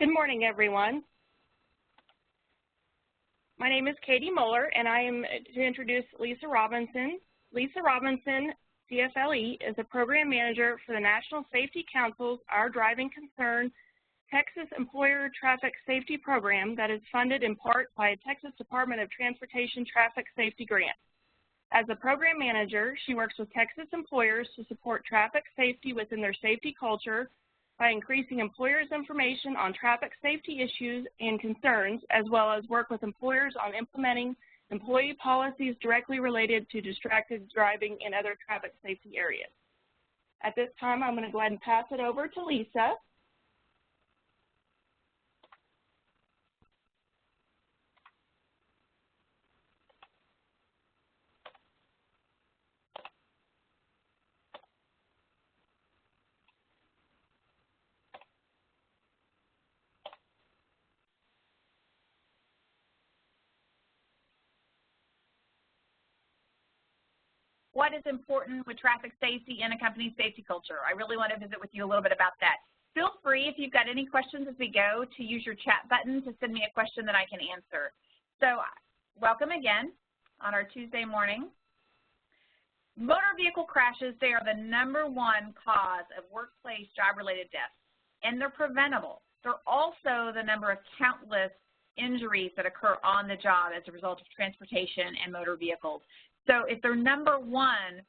Good morning, everyone. My name is Katie Muller, and I am to introduce Lisa Robinson. Lisa Robinson, CFLE, is a program manager for the National Safety Council's Our Driving Concern Texas Employer Traffic Safety Program that is funded in part by a Texas Department of Transportation Traffic Safety grant. As a program manager, she works with Texas employers to support traffic safety within their safety culture by increasing employers' information on traffic safety issues and concerns, as well as work with employers on implementing employee policies directly related to distracted driving and other traffic safety areas. At this time, I'm going to go ahead and pass it over to Lisa. What is important with traffic safety and a company's safety culture? I really want to visit with you a little bit about that. Feel free, if you've got any questions as we go, to use your chat button to send me a question that I can answer. So welcome again on our Tuesday morning. Motor vehicle crashes, they are the #1 cause of workplace job-related deaths, and they're preventable. They're also the number of countless injuries that occur on the job as a result of transportation and motor vehicles. So if they're #1,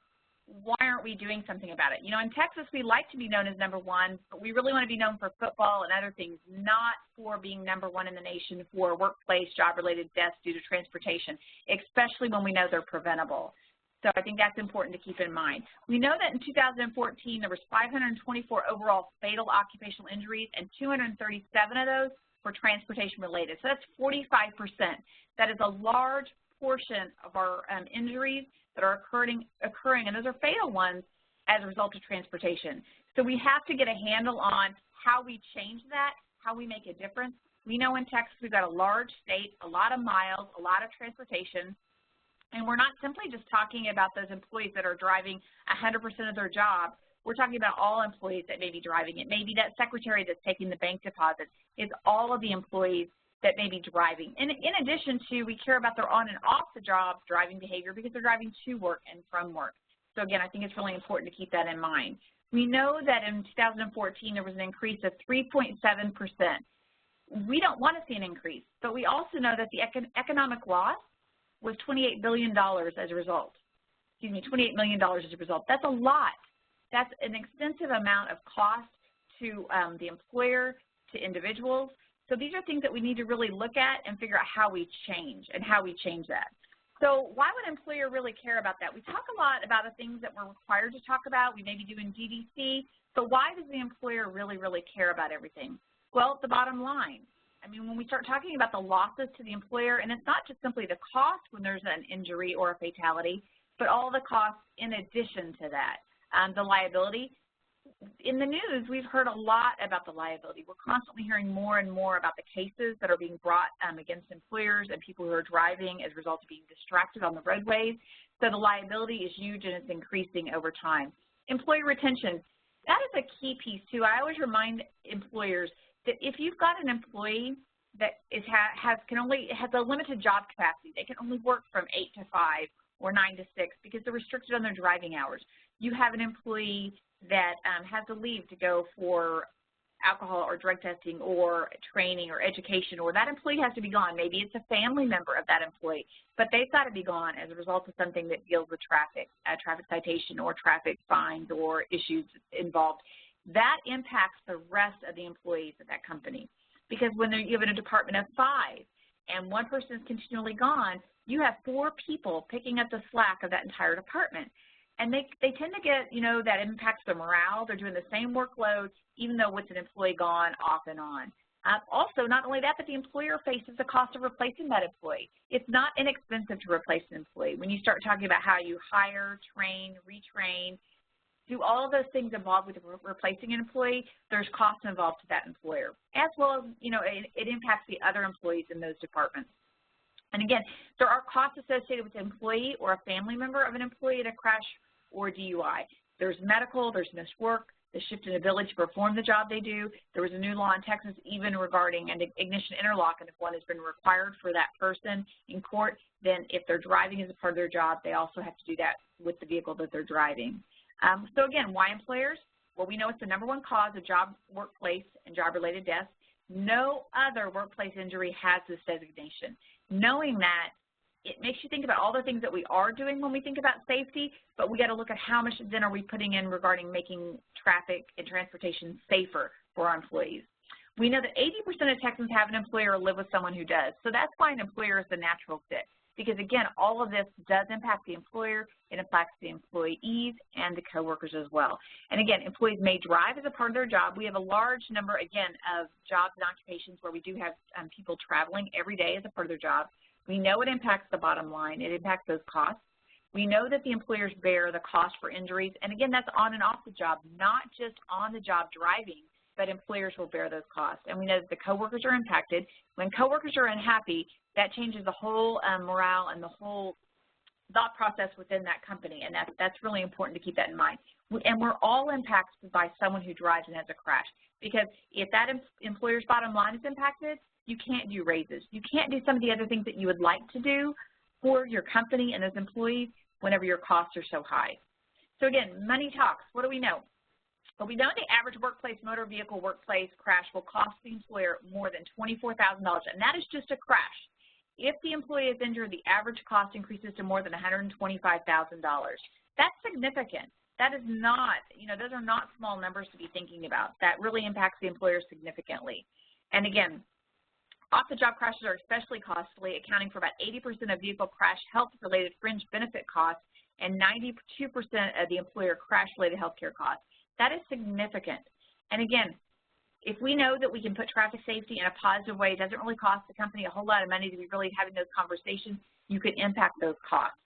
why aren't we doing something about it? You know, in Texas, we like to be known as #1, but we really want to be known for football and other things, not for being #1 in the nation for workplace job-related deaths due to transportation, especially when we know they're preventable. So I think that's important to keep in mind. We know that in 2014, there was 524 overall fatal occupational injuries, and 237 of those were transportation-related. So that's 45%. That is a large portion of our injuries that are occurring, and those are fatal ones as a result of transportation. So we have to get a handle on how we change that, how we make a difference. We know in Texas we've got a large state, a lot of miles, a lot of transportation, and we're not simply just talking about those employees that are driving 100% of their job. We're talking about all employees that may be driving. It may be that secretary that's taking the bank deposits. It's all of the employees that may be driving. And in addition to, we care about their on and off the job driving behavior because they're driving to work and from work. So again, I think it's really important to keep that in mind. We know that in 2014 there was an increase of 3.7%. We don't want to see an increase, but we also know that the economic loss was $28 billion as a result. Excuse me, $28 million as a result. That's a lot. That's an extensive amount of cost to the employer, to individuals. So these are things that we need to really look at and figure out how we change and how we change that. So why would an employer really care about that? We talk a lot about the things that we're required to talk about. We may be doing GDC, but why does the employer really care about everything? Well, the bottom line. I mean, when we start talking about the losses to the employer, and it's not just simply the cost when there's an injury or a fatality, but all the costs in addition to that. The liability. In the news, we've heard a lot about the liability. We're constantly hearing more and more about the cases that are being brought against employers and people who are driving as a result of being distracted on the roadways. So the liability is huge and it's increasing over time. Employee retention, that is a key piece too. I always remind employers that if you've got an employee that has a limited job capacity, they can only work from 8 to 5 or 9 to 6 because they're restricted on their driving hours. You have an employee that has to leave to go for alcohol or drug testing or training or education, or that employee has to be gone. Maybe it's a family member of that employee, but they've got to be gone as a result of something that deals with traffic, a traffic citation or traffic fines or issues involved. That impacts the rest of the employees at that company, because when you have a department of 5 and one person is continually gone, you have 4 people picking up the slack of that entire department. And they tend to get, you know, that impacts their morale. They're doing the same workload, even though with an employee gone off and on. Also, not only that, but the employer faces the cost of replacing that employee. It's not inexpensive to replace an employee. When you start talking about how you hire, train, retrain, do all of those things involved with replacing an employee, there's costs involved to that employer, as well as, you know, it impacts the other employees in those departments. And again, there are costs associated with an employee or a family member of an employee at a crash or DUI. There's medical, there's missed work, the shift in ability to perform the job they do. There was a new law in Texas even regarding an ignition interlock, and if one has been required for that person in court, then if they're driving as a part of their job, they also have to do that with the vehicle that they're driving. So again, why employers? Well, we know it's the #1 cause of job, workplace, and job-related deaths. No other workplace injury has this designation. Knowing that, it makes you think about all the things that we are doing when we think about safety, but we got to look at how much then are we putting in regarding making traffic and transportation safer for our employees. We know that 80% of Texans have an employer or live with someone who does, so that's why an employer is the natural fit. Because again, all of this does impact the employer, it impacts the employees and the coworkers as well. And again, employees may drive as a part of their job. We have a large number, again, of jobs and occupations where we do have people traveling every day as a part of their job. We know it impacts the bottom line. It impacts those costs. We know that the employers bear the cost for injuries. And again, that's on and off the job, not just on the job driving, but employers will bear those costs. And we know that the coworkers are impacted. When coworkers are unhappy, that changes the whole morale and the whole thought process within that company. And that's really important to keep that in mind. And we're all impacted by someone who drives and has a crash. Because if that employer's bottom line is impacted, you can't do raises. You can't do some of the other things that you would like to do for your company and those employees whenever your costs are so high. So again, money talks. What do we know? Well, we know the average workplace motor vehicle workplace crash will cost the employer more than $24,000, and that is just a crash. If the employee is injured, the average cost increases to more than $125,000. That's significant. That is not, those are not small numbers to be thinking about. That really impacts the employer significantly. And again, off-the-job crashes are especially costly, accounting for about 80% of vehicle crash health-related fringe benefit costs and 92% of the employer crash-related health care costs. That is significant. And again, if we know that we can put traffic safety in a positive way, it doesn't really cost the company a whole lot of money to be really having those conversations, you can impact those costs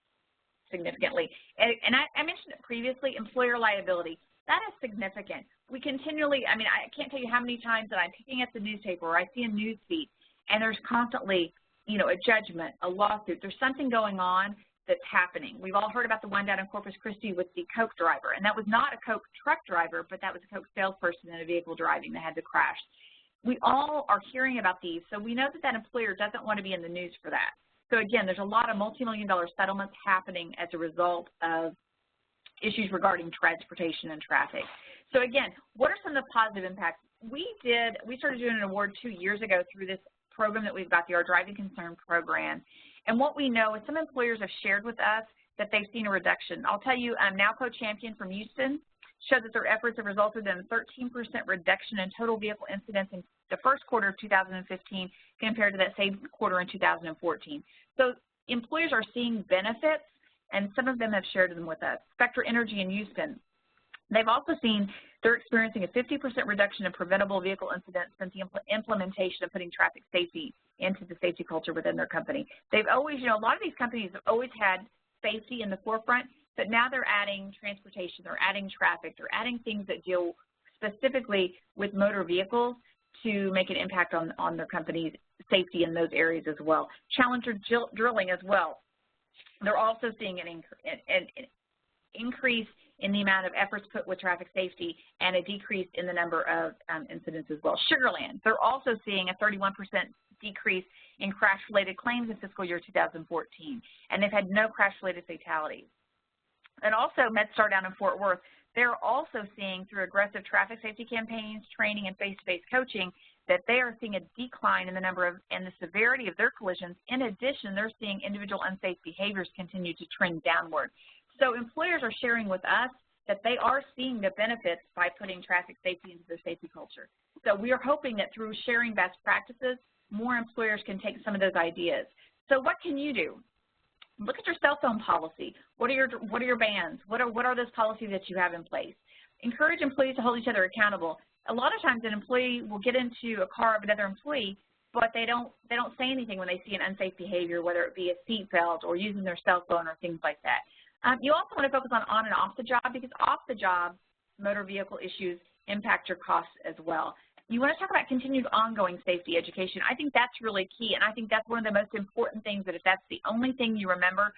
significantly. And I mentioned it previously, employer liability. That is significant. We continually, I can't tell you how many times that I'm picking up the newspaper or I see a news feed, and there's constantly, a judgment, a lawsuit. There's something going on that's happening. We've all heard about the one down in Corpus Christi with the Coke driver, and that was not a Coke truck driver, but that was a Coke salesperson in a vehicle driving that had to crash. We all are hearing about these, so we know that that employer doesn't want to be in the news for that. So again, there's a lot of multi-million-dollar settlements happening as a result of issues regarding transportation and traffic. So again, what are some of the positive impacts? We started doing an award 2 years ago through this program that we've got, the Our Driving Concern program. And what we know is some employers have shared with us that they've seen a reduction. I'll tell you, Nowco Champion from Houston showed that their efforts have resulted in a 13% reduction in total vehicle incidents in the first quarter of 2015 compared to that same quarter in 2014. So employers are seeing benefits, and some of them have shared them with us. Spectra Energy in Houston, they've also seen they're experiencing a 50% reduction in preventable vehicle incidents since the implementation of putting traffic safety into the safety culture within their company. They've always, a lot of these companies have always had safety in the forefront, but now they're adding transportation, they're adding traffic, they're adding things that deal specifically with motor vehicles to make an impact on their company's safety in those areas as well. Challenger Drilling as well. They're also seeing an increase in the amount of efforts put with traffic safety and a decrease in the number of incidents as well. Sugarland, they're also seeing a 31% decrease in crash-related claims in fiscal year 2014, and they've had no crash-related fatalities. And also MedStar down in Fort Worth, they're also seeing through aggressive traffic safety campaigns, training, and face-to-face coaching that they are seeing a decline in the number of and the severity of their collisions. In addition, they're seeing individual unsafe behaviors continue to trend downward. So employers are sharing with us that they are seeing the benefits by putting traffic safety into their safety culture. So we are hoping that through sharing best practices, more employers can take some of those ideas. So what can you do? Look at your cell phone policy. What are your bans? What are those policies that you have in place? Encourage employees to hold each other accountable. A lot of times an employee will get into a car of another employee, but they don't say anything when they see an unsafe behavior, whether it be a seat belt or using their cell phone or things like that. You also want to focus on and off the job, because off the job motor vehicle issues impact your costs as well. You want to talk about continued ongoing safety education. I think that's really key, and I think that's one of the most important things, that if that's the only thing you remember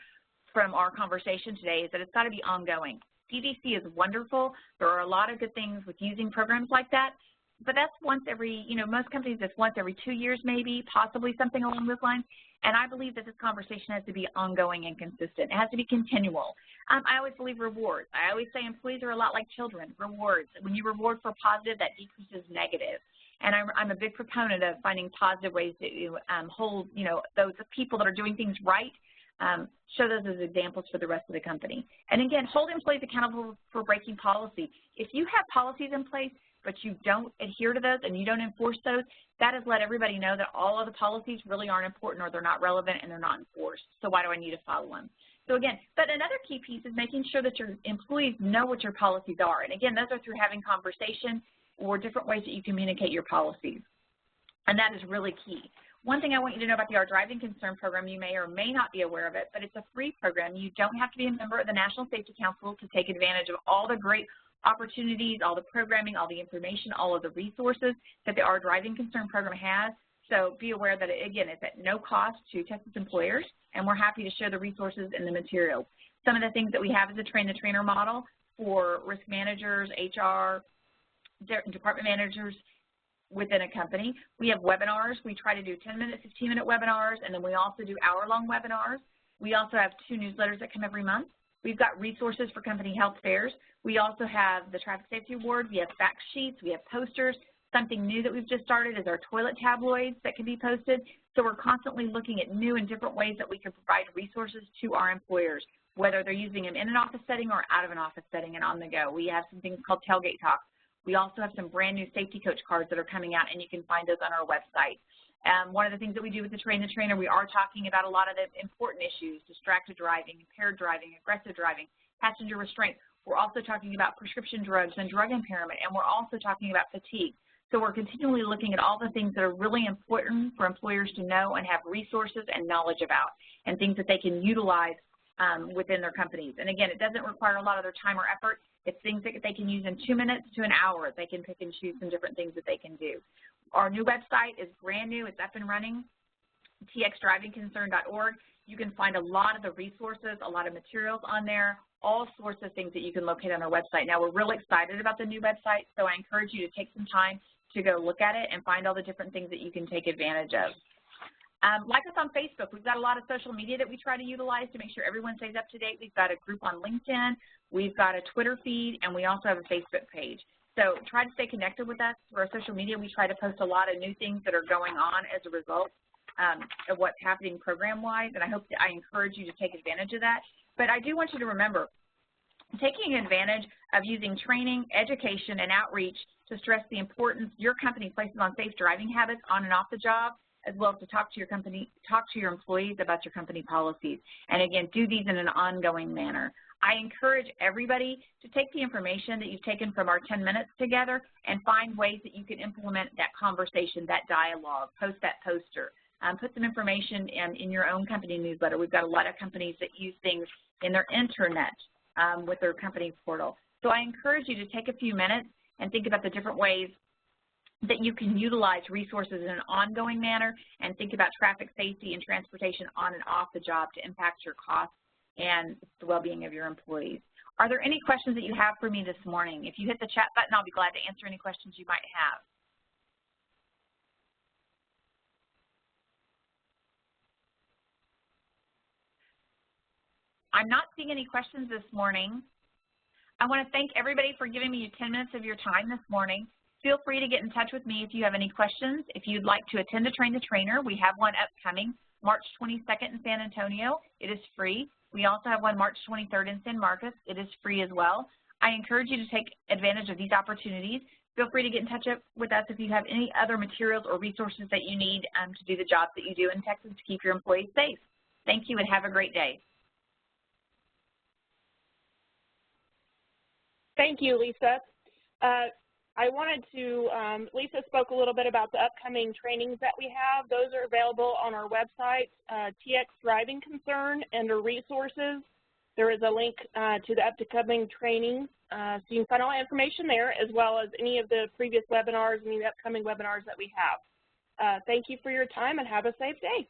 from our conversation today, is that it's got to be ongoing. CDC is wonderful. There are a lot of good things with using programs like that, but that's once every, most companies it's once every 2 years maybe, possibly something along those lines. And I believe that this conversation has to be ongoing and consistent. It has to be continual. I always believe rewards. I always say employees are a lot like children. Rewards. When you reward for positive, that decreases negative. And I'm a big proponent of finding positive ways to hold, those people that are doing things right, show those as examples for the rest of the company. And again, hold employees accountable for breaking policy. If you have policies in place, but you don't adhere to those and you don't enforce those, that has let everybody know that all of the policies really aren't important or they're not relevant and they're not enforced. So why do I need to follow them? So again, but another key piece is making sure that your employees know what your policies are. And again, those are through having conversation or different ways that you communicate your policies. And that is really key. One thing I want you to know about the Our Driving Concern program, you may or may not be aware of it, but it's a free program. You don't have to be a member of the National Safety Council to take advantage of all the great opportunities, all the programming, all the information, all of the resources that the Our Driving Concern program has. So be aware that, again, it's at no cost to Texas employers, and we're happy to share the resources and the materials. Some of the things that we have is a train-the-trainer model for risk managers, HR, department managers within a company. We have webinars. We try to do 10-minute, 15-minute webinars, and then we also do hour-long webinars. We also have 2 newsletters that come every month. We've got resources for company health fairs. We also have the Traffic Safety Award. We have fact sheets. We have posters. Something new that we've just started is our toilet tabloids that can be posted. So we're constantly looking at new and different ways that we can provide resources to our employers, whether they're using them in an office setting or out of an office setting and on the go. We have some things called tailgate talks. We also have some brand new safety coach cards that are coming out, and you can find those on our website. One of the things that we do with the Train-the-Trainer, we are talking about a lot of the important issues: distracted driving, impaired driving, aggressive driving, passenger restraint. We're also talking about prescription drugs and drug impairment, and we're also talking about fatigue. So we're continually looking at all the things that are really important for employers to know and have resources and knowledge about, and things that they can utilize within their companies. And again, it doesn't require a lot of their time or effort. It's things that they can use in 2 minutes to an hour. They can pick and choose some different things that they can do. Our new website is brand new. It's up and running, txdrivingconcern.org. You can find a lot of the resources, a lot of materials on there, all sorts of things that you can locate on our website. Now, we're really excited about the new website, so I encourage you to take some time to go look at it and find all the different things that you can take advantage of. Like us on Facebook. We've got a lot of social media that we try to utilize to make sure everyone stays up to date. We've got a group on LinkedIn. We've got a Twitter feed, and we also have a Facebook page. So try to stay connected with us through our social media. We try to post a lot of new things that are going on as a result of what's happening program-wise, and I encourage you to take advantage of that. But I do want you to remember, taking advantage of using training, education, and outreach to stress the importance your company places on safe driving habits on and off the job, as well as to talk to your employees about your company policies. And again, do these in an ongoing manner. I encourage everybody to take the information that you've taken from our 10 minutes together and find ways that you can implement that conversation, that dialogue, post that poster. Put some information in your own company newsletter. We've got a lot of companies that use things in their intranet with their company portal. So I encourage you to take a few minutes and think about the different ways that you can utilize resources in an ongoing manner and think about traffic safety and transportation on and off the job to impact your costs and the well-being of your employees. Are there any questions that you have for me this morning? If you hit the chat button, I'll be glad to answer any questions you might have. I'm not seeing any questions this morning. I want to thank everybody for giving me 10 minutes of your time this morning. Feel free to get in touch with me if you have any questions. If you'd like to attend a Train the Trainer, we have one upcoming March 22nd in San Antonio. It is free. We also have one March 23rd in San Marcos. It is free as well. I encourage you to take advantage of these opportunities. Feel free to get in touch with us if you have any other materials or resources that you need to do the jobs that you do in Texas to keep your employees safe. Thank you and have a great day. Thank you, Lisa. I wanted to, Lisa spoke a little bit about the upcoming trainings that we have. Those are available on our website, TX Driving Concern, under resources. There is a link to the upcoming trainings, so you can find all the information there, as well as any of the previous webinars and the upcoming webinars that we have. Thank you for your time and have a safe day.